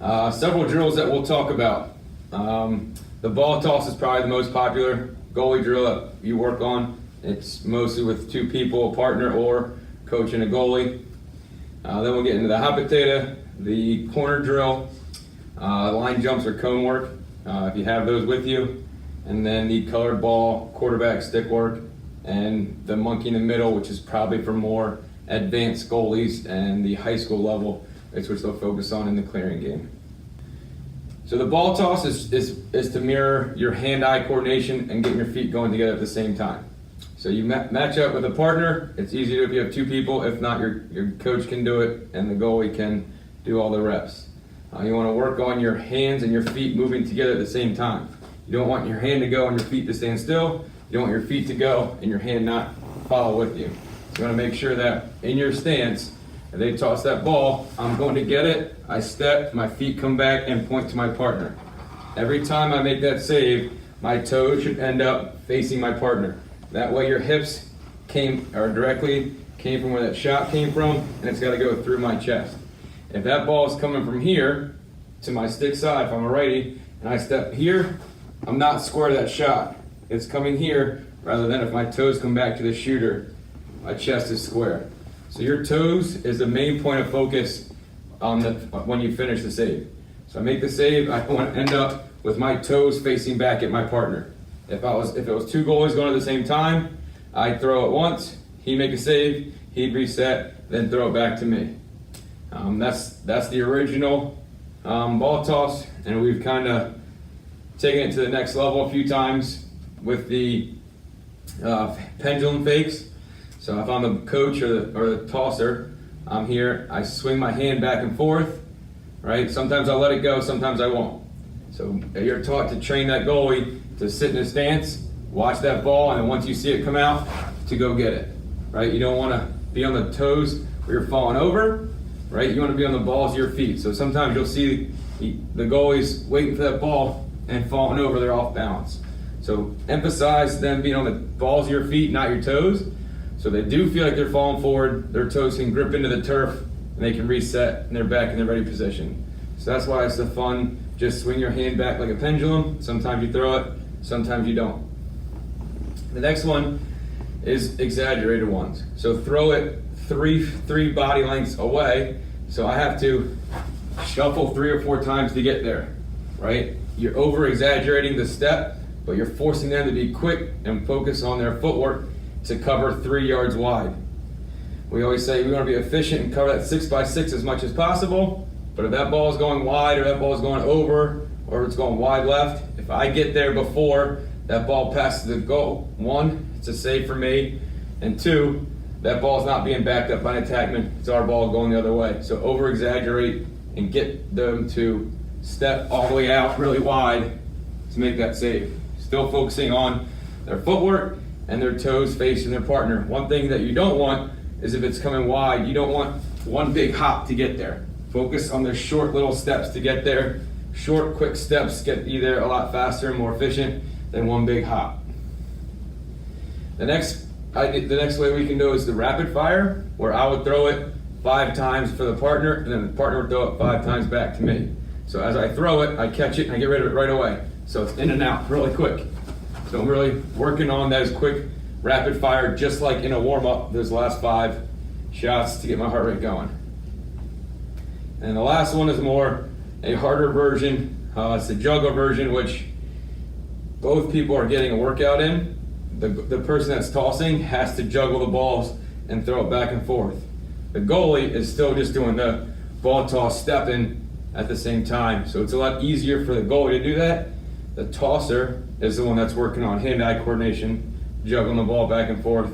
Several drills that we'll talk about. The ball toss is probably the most popular goalie drill that you work on. It's mostly with two people, a partner or coach and a goalie. Then we'll get into the hot potato, the corner drill, line jumps or cone work, if you have those with you. And then the colored ball, quarterback stick work, and the monkey in the middle, which is probably for more advanced goalies and the high school level. It's which they'll focus on in the clearing game. So the ball toss is to mirror your hand-eye coordination and getting your feet going together at the same time. So you match up with a partner. It's easy to if you have two people. If not, your coach can do it and the goalie can do all the reps. You want to work on your hands and your feet moving together at the same time. You don't want your hand to go and your feet to stand still. You don't want your feet to go and your hand not follow with you. So you want to make sure that in your stance, if they toss that ball, I'm going to get it, I step, my feet come back and point to my partner. Every time I make that save, my toes should end up facing my partner. That way your hips directly came from where that shot came from, and it's got to go through my chest. If that ball is coming from here to my stick side, if I'm a righty, and I step here, I'm not square to that shot. It's coming here, rather than if my toes come back to the shooter, my chest is square. So your toes is the main point of focus when you finish the save. So I make the save, I want to end up with my toes facing back at my partner. If it was two goalies going at the same time, I'd throw it once, he'd make a save, he'd reset, then throw it back to me. That's the original ball toss, and we've kind of taken it to the next level a few times with the Pendulum Fakes. So if I'm the coach or the tosser, I'm here, I swing my hand back and forth, right? Sometimes I'll let it go, sometimes I won't. So you're taught to train that goalie to sit in a stance, watch that ball, and then once you see it come out, to go get it, right? You don't want to be on the toes where you're falling over, right? You want to be on the balls of your feet. So sometimes you'll see the goalies waiting for that ball and falling over, they're off balance. So emphasize them being on the balls of your feet, not your toes. So they do feel like they're falling forward, their toes can grip into the turf, and they can reset, and they're back in their ready position. So that's why it's the fun, just swing your hand back like a pendulum. Sometimes you throw it, sometimes you don't. The next one is exaggerated ones. So throw it three body lengths away. So I have to shuffle 3 or 4 times to get there, right? You're over exaggerating the step, but you're forcing them to be quick and focus on their footwork to cover 3 yards wide. We always say we want to be efficient and cover that 6x6 as much as possible, but if that ball is going wide or that ball is going over or it's going wide left, if I get there before that ball passes the goal, 1, it's a save for me, and 2, that ball is not being backed up by an attackman, it's our ball going the other way. So over exaggerate and get them to step all the way out really wide to make that save. Still focusing on their footwork and their toes facing their partner. One thing that you don't want is if it's coming wide, you don't want one big hop to get there. Focus on the short little steps to get there. Short, quick steps get you there a lot faster and more efficient than one big hop. The next way we can do is the rapid fire, where I would throw it 5 times for the partner, and then the partner would throw it 5 times back to me. So as I throw it, I catch it and I get rid of it right away. So it's in and out really quick. So I'm really working on those quick rapid fire, just like in a warm-up, those last 5 shots to get my heart rate going. And the last one is more a harder version. It's the Jug Aversion, which both people are getting a workout in. The person that's tossing has to juggle the balls and throw it back and forth. The goalie is still just doing the ball toss stepping at the same time. So it's a lot easier for the goalie to do that. The tosser is the one that's working on hand-eye coordination, juggling the ball back and forth,